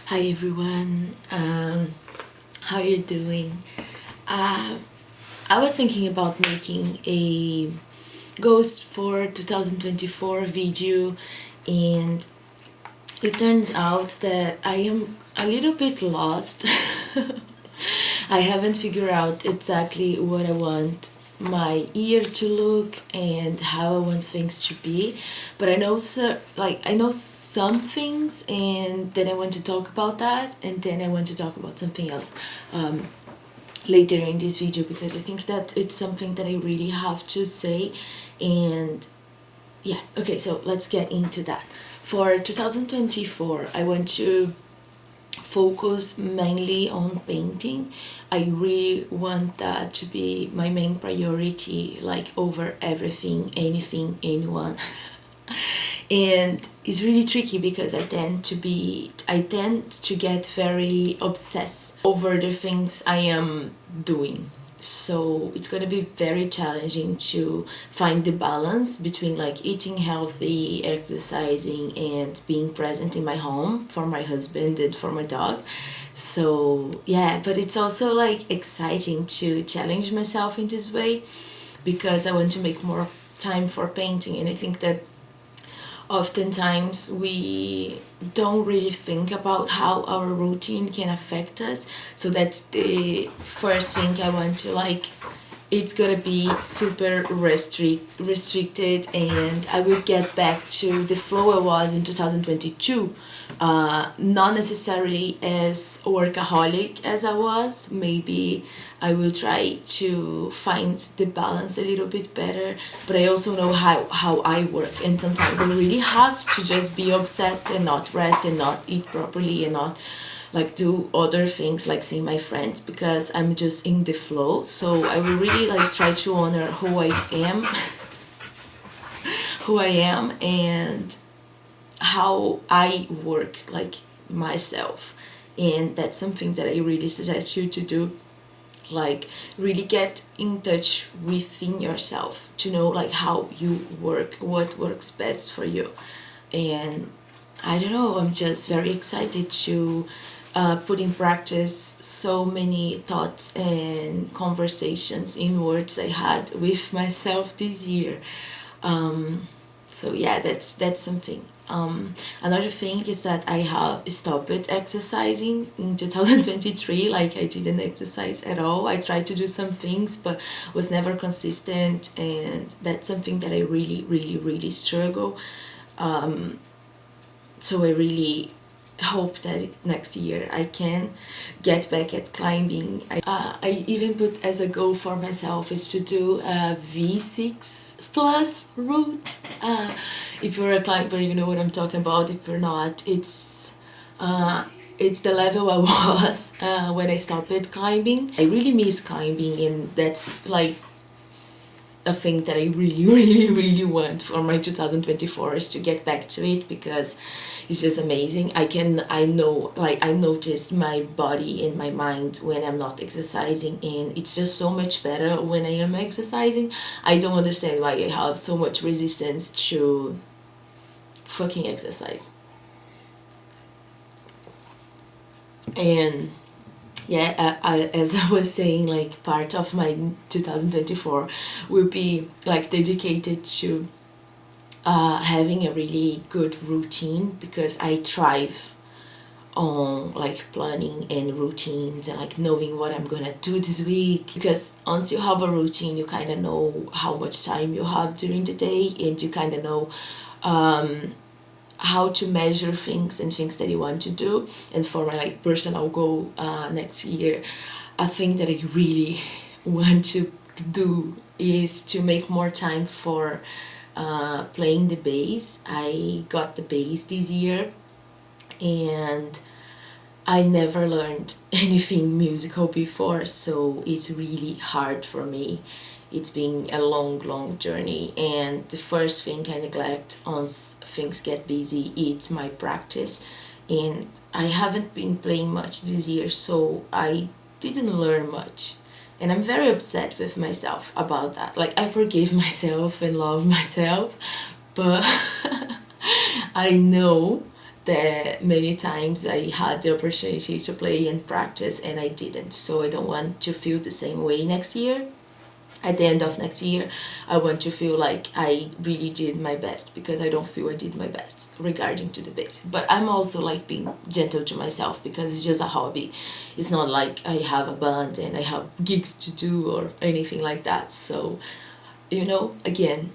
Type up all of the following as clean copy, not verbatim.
Hi everyone, how you doing? Uh, I was thinking about making a ghost for 2024 video, and it turns out that I am a little bit lost. I haven't figured out exactly what I want my year to look and how I want things to be, but I know some things, and then I want to talk about that, and then I want to talk about something else later in this video, because I think that it's something that I really have to say. And yeah, okay, so let's get into that. For 2024, I want to focus mainly on painting. I really want that to be my main priority, like over everything, anything, anyone. And it's really tricky because I tend to get very obsessed over the things I am doing. So it's going to be very challenging to find the balance between like eating healthy, exercising, and being present in my home for my husband and for my dog. So yeah, but it's also like exciting to challenge myself in this way, because I want to make more time for painting. And I think that oftentimes we don't really think about how our routine can affect us. So that's the first thing I want to like. It's gonna be super restricted, and I will get back to the flow I was in 2022. Not necessarily as workaholic as I was. Maybe I will try to find the balance a little bit better, but I also know how I work, and sometimes I really have to just be obsessed and not rest and not eat properly and not like do other things like see my friends, because I'm just in the flow. So I will really like try to honor who I am, who I am, and how I work like myself. And that's something that I really suggest you to do, like really get in touch within yourself to know like how you work, what works best for you. And I don't know, I'm just very excited to put in practice so many thoughts and conversations in words I had with myself this year. So yeah, that's something. Another thing is that I have stopped exercising in 2023. Like I didn't exercise at all. I tried to do some things but was never consistent, and that's something that I really struggle. So I really hope that next year I can get back at climbing. I even put as a goal for myself is to do a V6 plus route. If you're a climber, you know what I'm talking about. If you're not, it's the level I was when I stopped climbing. I really miss climbing, and that's like a thing that I really want for my 2024 is to get back to it, because it's just amazing. I know, like I notice my body and my mind when I'm not exercising, and it's just so much better when I am exercising. I don't understand why I have so much resistance to fucking exercise. And yeah, as I was saying, like part of my 2024 will be like dedicated to having a really good routine, because I thrive on like planning and routines and like knowing what I'm gonna do this week. Because once you have a routine, you kind of know how much time you have during the day, and you kind of know how to measure things and things that you want to do. And for my like personal goal next year, a thing that I really want to do is to make more time for playing the bass. I got the bass this year, and I never learned anything musical before, so it's really hard for me. It's been a long journey, and the first thing I neglect once things get busy is my practice. And I haven't been playing much this year, so I didn't learn much. And I'm very upset with myself about that. Like, I forgive myself and love myself, but I know that many times I had the opportunity to play and practice and I didn't. So I don't want to feel the same way next year. At the end of next year, I want to feel like I really did my best, because I don't feel I did my best regarding to the bass. But I'm also like being gentle to myself, because it's just a hobby. It's not like I have a band and I have gigs to do or anything like that. So, again,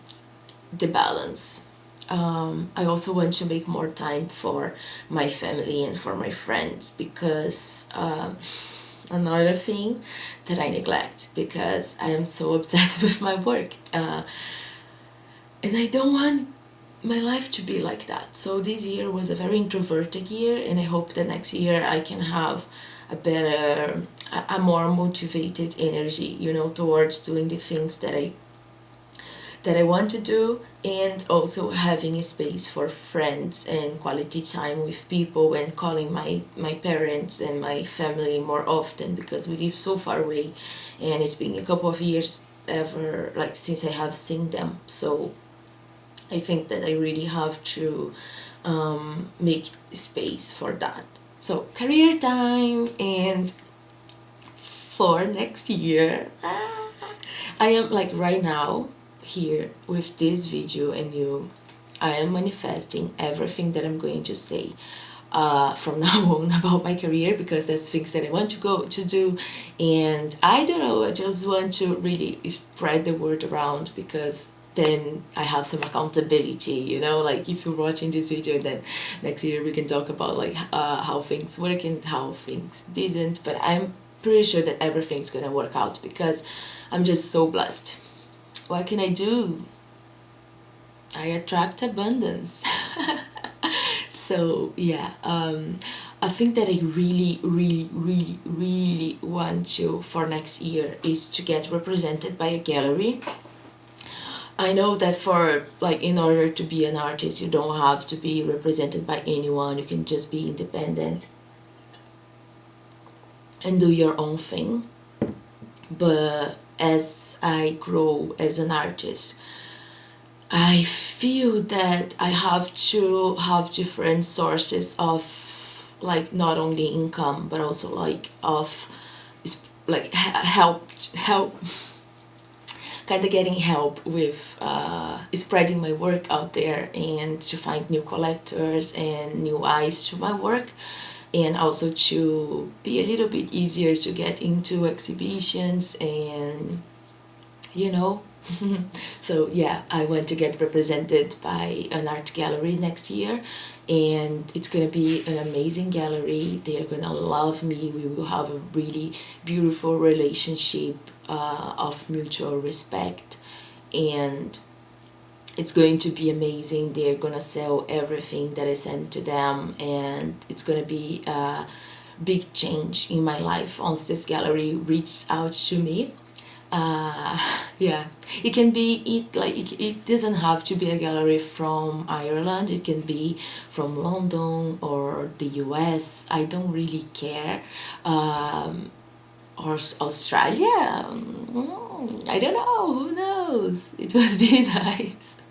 the balance. I also want to make more time for my family and for my friends, because another thing that I neglect, because I am so obsessed with my work, and I don't want my life to be like that. So this year was a very introverted year, and I hope that next year I can have a more motivated energy, towards doing the things that I want to do, and also having a space for friends and quality time with people, and calling my parents and my family more often, because we live so far away and it's been a couple of years ever like since I have seen them. So I think that I really have to make space for that. So career time, and for next year, I am like right now here with this video and I am manifesting everything that I'm going to say from now on about my career, because that's things that I want to go to do. And I don't know, I just want to really spread the word around, because then I have some accountability, like if you're watching this video, then next year we can talk about like how things work and how things didn't. But I'm pretty sure that everything's gonna work out, because I'm just so blessed. What can I do? I attract abundance. So yeah, I think that I really, really, really, really want to, for next year, is to get represented by a gallery. I know that for like in order to be an artist, you don't have to be represented by anyone. You can just be independent and do your own thing. But as I grow as an artist, I feel that I have to have different sources of like not only income, but also like of like help kind of getting help with spreading my work out there, and to find new collectors and new eyes to my work, and also to be a little bit easier to get into exhibitions and so yeah, I want to get represented by an art gallery next year, and it's gonna be an amazing gallery. They're gonna love me. We will have a really beautiful relationship of mutual respect, and it's going to be amazing. They're gonna sell everything that I send to them, and it's gonna be a big change in my life once this gallery reaches out to me. Yeah, it can be it doesn't have to be a gallery from Ireland. It can be from London or the US. I don't really care. Or Australia. I don't know, who knows, it would be nice.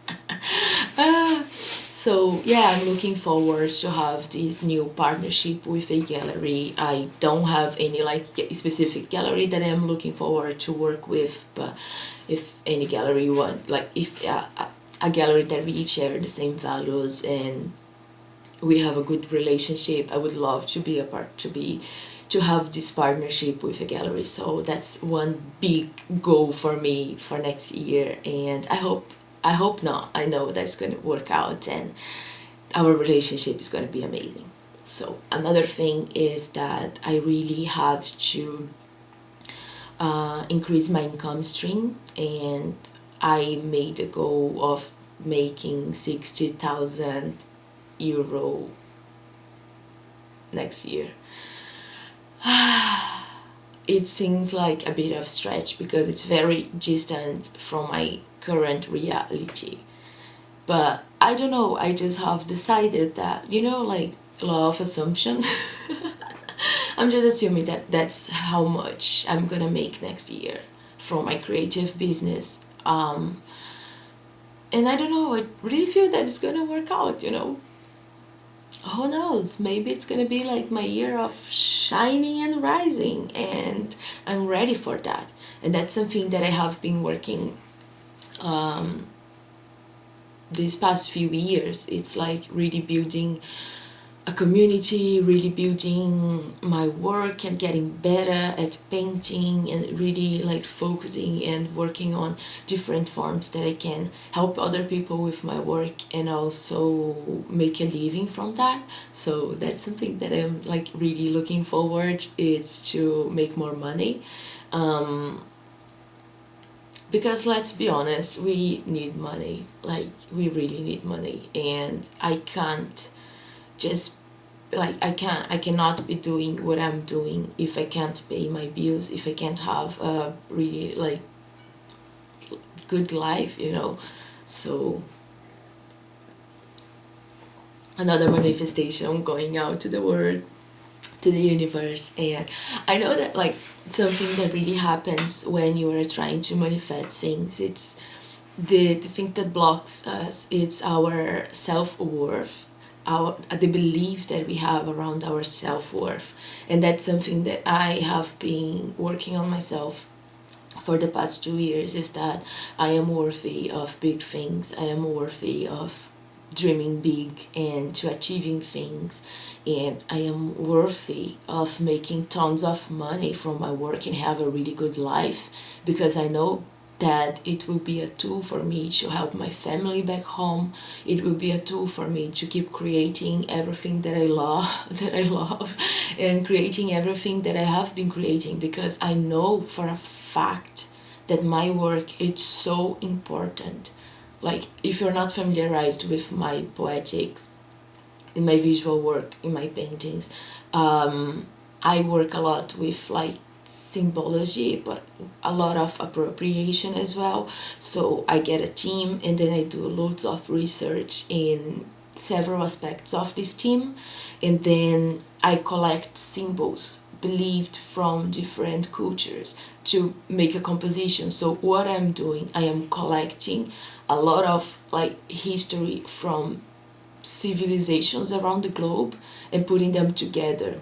uh, so yeah, I'm looking forward to have this new partnership with a gallery. I don't have any like specific gallery that I'm looking forward to work with, but if any gallery you want, like if a gallery that we share the same values and we have a good relationship, I would love to be a part to have this partnership with a gallery. So that's one big goal for me for next year, and I hope not. I know that's going to work out and our relationship is going to be amazing. So another thing is that I really have to increase my income stream, and I made a goal of making 60,000 euro next year. It seems like a bit of stretch because it's very distant from my current reality, but I don't know, I just have decided that, like law of assumption. I'm just assuming that that's how much I'm gonna make next year from my creative business, and I don't know, I really feel that it's gonna work out. who knows, maybe it's gonna be like my year of shining and rising, and I'm ready for that. And that's something that I have been working these past few years. It's like really building a community, really building my work and getting better at painting, and really like focusing and working on different forms that I can help other people with my work and also make a living from that. So that's something that I'm like really looking forward, is to make more money. Because let's be honest, we need money, like we really need money, and I can't just like I cannot be doing what I'm doing if I can't pay my bills, if I can't have a really like good life, you know. So another manifestation, going out to the world, to the universe. And I know that like something that really happens when you are trying to manifest things, it's the thing that blocks us, it's our self-worth, our the belief that we have around our self-worth. And that's something that I have been working on myself for the past 2 years, is that I am worthy of big things. I am worthy of dreaming big and to achieving things, and I am worthy of making tons of money from my work and have a really good life, because I know that it will be a tool for me to help my family back home. It will be a tool for me to keep creating everything that I love that I love, and creating everything that I have been creating, because I know for a fact that my work is so important. Like if you're not familiarized with my poetics, in my visual work, in my paintings, I work a lot with like symbology, but a lot of appropriation as well. So I get a team and then I do loads of research in several aspects of this team, and then I collect symbols believed from different cultures to make a composition. So what I'm doing, I am collecting a lot of like history from civilizations around the globe and putting them together,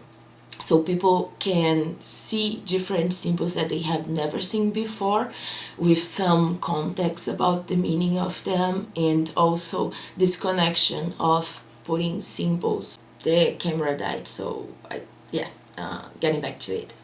so people can see different symbols that they have never seen before, with some context about the meaning of them, and also this connection of putting symbols. The camera died, so getting back to it.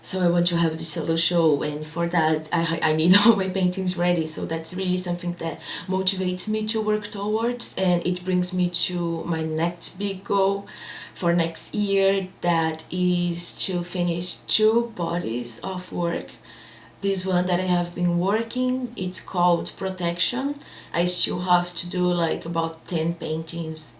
So I want to have this solo show, and for that I need all my paintings ready. So that's really something that motivates me to work towards, and it brings me to my next big goal for next year, that is to finish 2 bodies of work. This one that I have been working, it's called Protection. I still have to do like about 10 paintings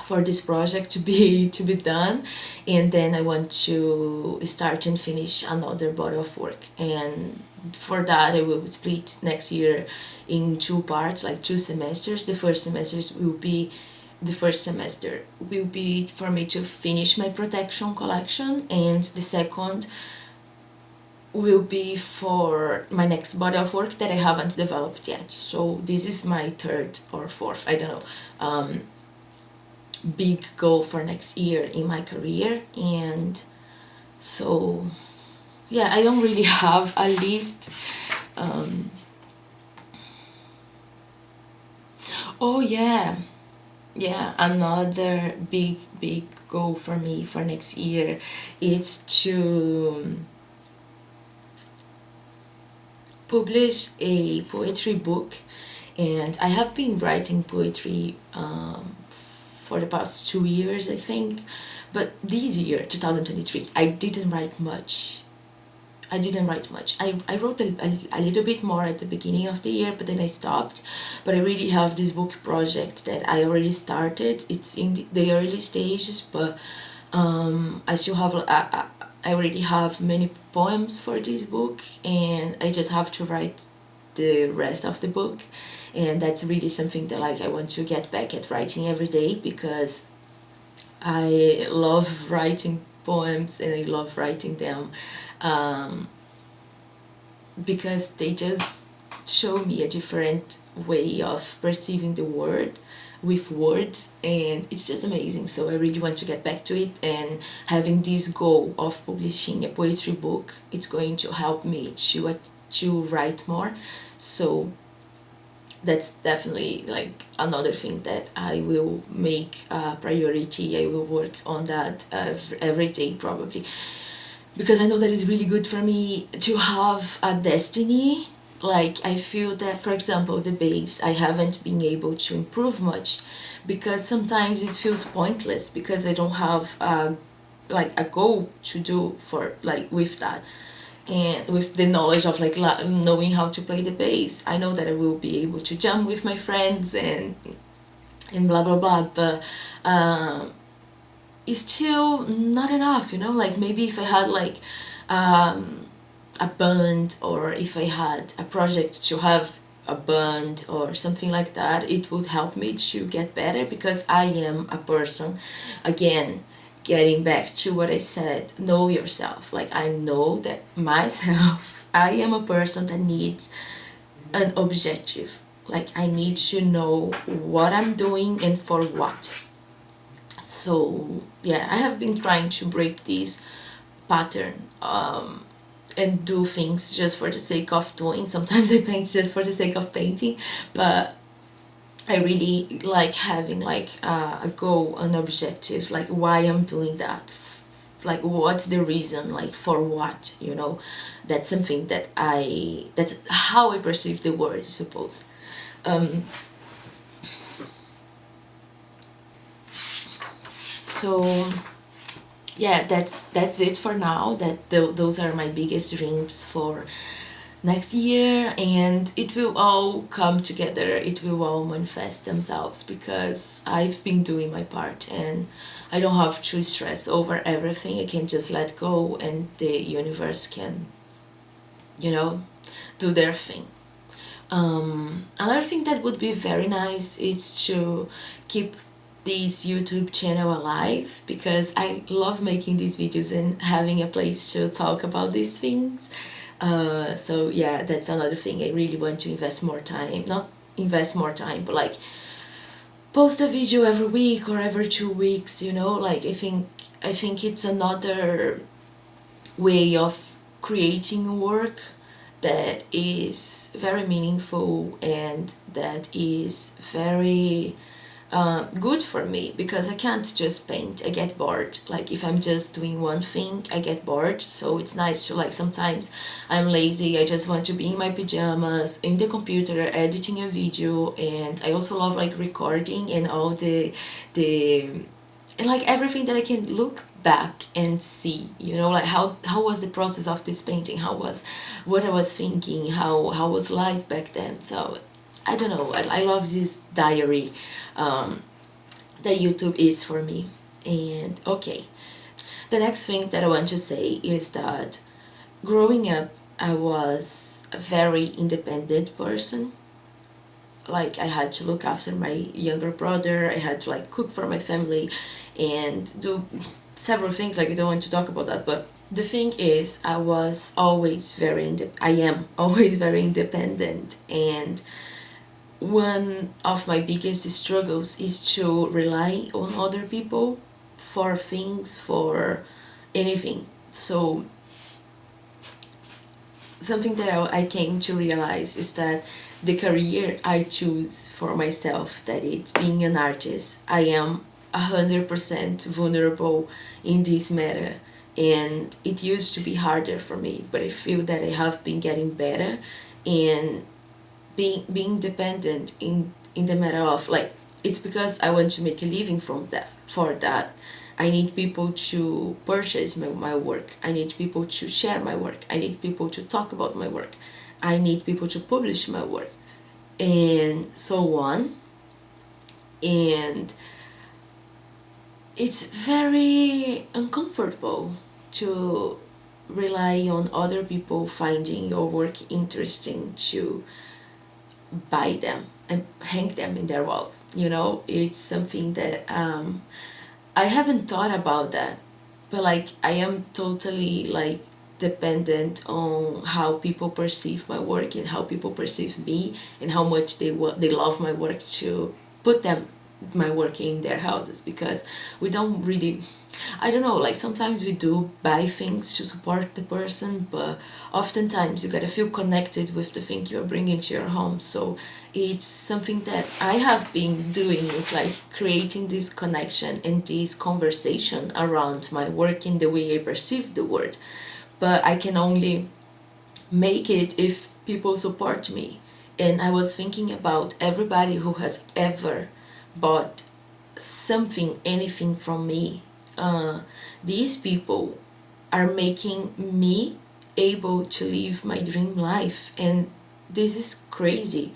for this project to be done, and then I want to start and finish another body of work. And for that I will split next year in 2 parts, like 2 semesters. The first semester will be for me to finish my protection collection, and the second will be for my next body of work that I haven't developed yet. So this is my third or fourth, I don't know, big goal for next year in my career. And so yeah, I don't really have a list. Oh yeah, another big goal for me for next year, it's to publish a poetry book. And I have been writing poetry for the past 2 years, I think. But this year, 2023, I didn't write much. I wrote a little bit more at the beginning of the year, but then I stopped. But I really have this book project that I already started. It's in the early stages, but I still have I already have many poems for this book, and I just have to write the rest of the book. And that's really something that like I want to get back at writing every day, because I love writing poems and I love writing them, because they just show me a different way of perceiving the with words, and it's just amazing. So I really want to get back to it, and having this goal of publishing a poetry book, it's going to help me to write more. So that's definitely like another thing that I will make a priority. I will work on that every day probably, because I know that it's really good for me to have a destiny. Like I feel that, for example, the bass, I haven't been able to improve much because sometimes it feels pointless because I don't have like a goal to do for like with that, and with the knowledge of like knowing how to play the bass. I know that I will be able to jam with my friends and blah blah blah, but it's still not enough, you know. Like maybe if I had like a band, or if I had a project to have a band or something like that, it would help me to get better, because I am a person, again, getting back to what I said, know yourself. Like I know that myself, I am a person that needs an objective. Like I need to know what I'm doing and for what. So yeah, I have been trying to break this pattern, and do things just for the sake of doing. Sometimes I paint just for the sake of painting, but I really like having like a goal, an objective, like why I'm doing that, like what's the reason, like for what, you know. That's something that that's how I perceive the word, I suppose. um, so yeah, that's it for now. Those are my biggest dreams for next year, and it will all come together, it will all manifest themselves, because I've been doing my part, and I don't have to stress over everything. I can just let go, and the universe can, you know, do their thing. Another thing that would be very nice is to keep this YouTube channel alive, because I love making these videos and having a place to talk about these things. So yeah, that's another thing. I really want to invest more time, not invest more time, but like post a video every week or every 2 weeks, you know. Like I think it's another way of creating work that is very meaningful and that is very good for me, because I can't just paint. I get bored. Like if I'm just doing one thing, I get bored. So it's nice to, like, sometimes I'm lazy, I just want to be in my pajamas in the computer editing a video. And I also love like recording and all the and like everything that I can look back and see, you know, like how was the process of this painting, how was what I was thinking, how was life back then. So I don't know, I love this diary that YouTube is for me. And okay, the next thing that I want to say is that growing up, I was a very independent person. Like I had to look after my younger brother, I had to like cook for my family and do several things. Like I don't want to talk about that, but the thing is, I was always I am always very independent. And one of my biggest struggles is to rely on other people for things, for anything. So something that I came to realize is that the career I choose for myself, that it's being an artist, I am 100% vulnerable in this matter. And it used to be harder for me, but I feel that I have been getting better. And being dependent in the matter of like, it's because I want to make a living from that. For that, I need people to purchase my work, I need people to share my work, I need people to talk about my work, I need people to publish my work, and so on. And it's very uncomfortable to rely on other people finding your work interesting to buy them and hang them in their walls, you know. It's something that I haven't thought about that, but like I am totally like dependent on how people perceive my work and how people perceive me and how much they love my work to put them my work in their houses, because we don't really, I don't know, like sometimes we do buy things to support the person, but oftentimes you gotta feel connected with the thing you're bringing to your home. So it's something that I have been doing, is like creating this connection and this conversation around my work in the way I perceive the word. But I can only make it if people support me. And I was thinking about everybody who has ever bought something, anything from me. These people are making me able to live my dream life, and this is crazy,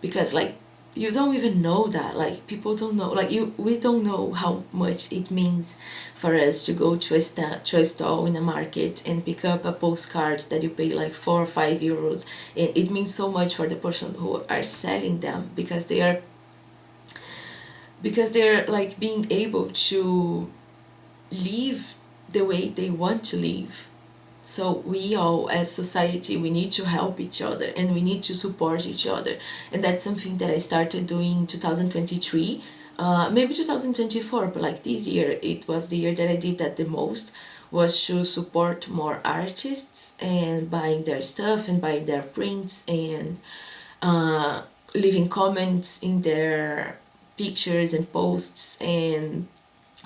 because like you don't even know that, like people don't know, like we don't know how much it means for us to go to a stall in a market and pick up a postcard that you pay like 4 or 5 euros, and it means so much for the person who are selling them, because they're like being able to live the way they want to live. So we all as society, we need to help each other and we need to support each other, and that's something that I started doing in 2023, maybe 2024, but like this year, it was the year that I did that the most, was to support more artists and buying their stuff and buying their prints, and leaving comments in their pictures and posts, and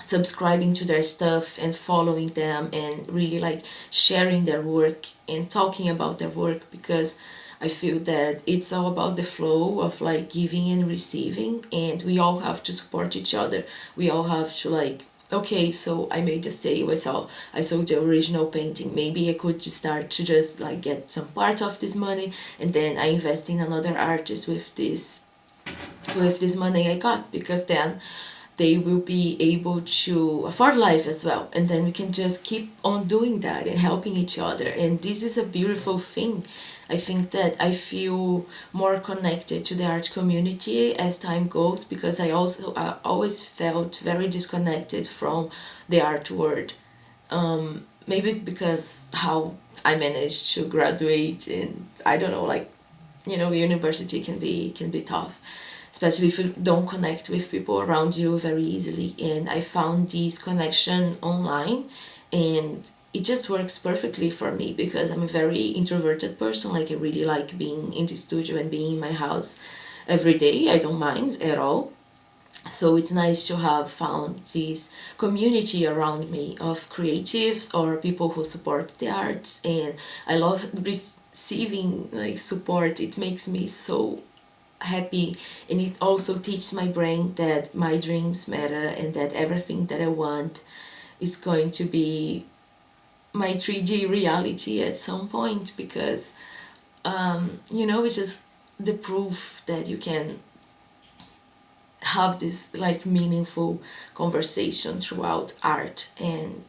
subscribing to their stuff and following them, and really like sharing their work and talking about their work, because I feel that it's all about the flow of like giving and receiving, and we all have to support each other. We all have to like, okay, so I made a sale, I sold the original painting, maybe I could just start to just like get some part of this money, and then I invest in another artist with this money I got, because then they will be able to afford life as well, and then we can just keep on doing that and helping each other, and this is a beautiful thing. I think that I feel more connected to the art community as time goes, because I always felt very disconnected from the art world. Maybe because how I managed to graduate, and I don't know, like, university can be tough, especially if you don't connect with people around you very easily. And I found this connection online, and it just works perfectly for me, because I'm a very introverted person. Like, I really like being in the studio and being in my house every day. I don't mind at all. So it's nice to have found this community around me of creatives or people who support the arts, and I love receiving like support. It makes me so happy, and it also teaches my brain that my dreams matter, and that everything that I want is going to be my 3D reality at some point, because it's just the proof that you can have this like meaningful conversation throughout art. And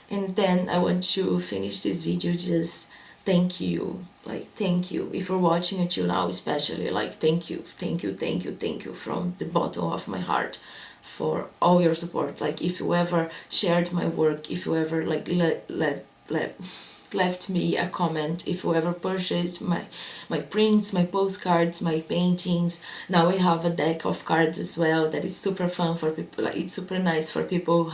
then I want to finish this video just thank you if you're watching until now, especially like thank you from the bottom of my heart for all your support. Like, if you ever shared my work, if you ever like left me a comment, if you ever purchased my prints, my postcards, my paintings. Now we have a deck of cards as well that is super fun for people. Like, it's super nice for people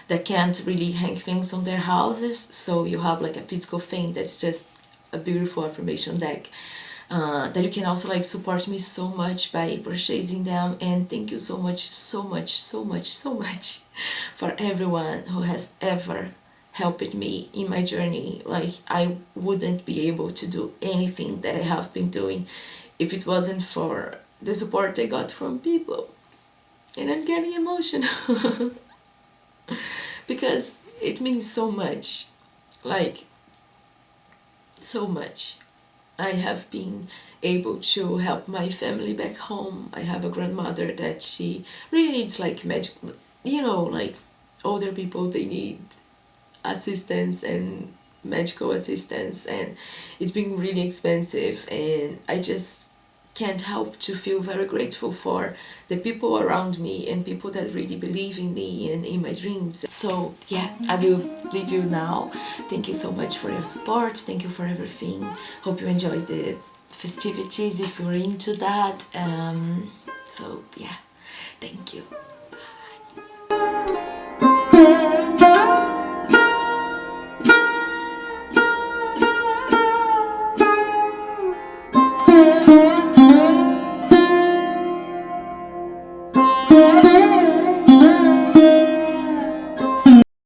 that can't really hang things on their houses, so you have like a physical thing that's just a beautiful affirmation deck, that you can also like support me so much by purchasing them. And thank you so much for everyone who has ever helped me in my journey. Like, I wouldn't be able to do anything that I have been doing if it wasn't for the support I got from people. And I'm getting emotional because it means so much, like so much. I have been able to help my family back home. I have a grandmother that she really needs like medical, like older people, they need assistance and medical assistance, and it's been really expensive, and I just can't help to feel very grateful for the people around me and people that really believe in me and in my dreams. So yeah, I will leave you now. Thank you so much for your support. Thank you for everything. Hope you enjoyed the festivities if you're into that. So yeah, thank you.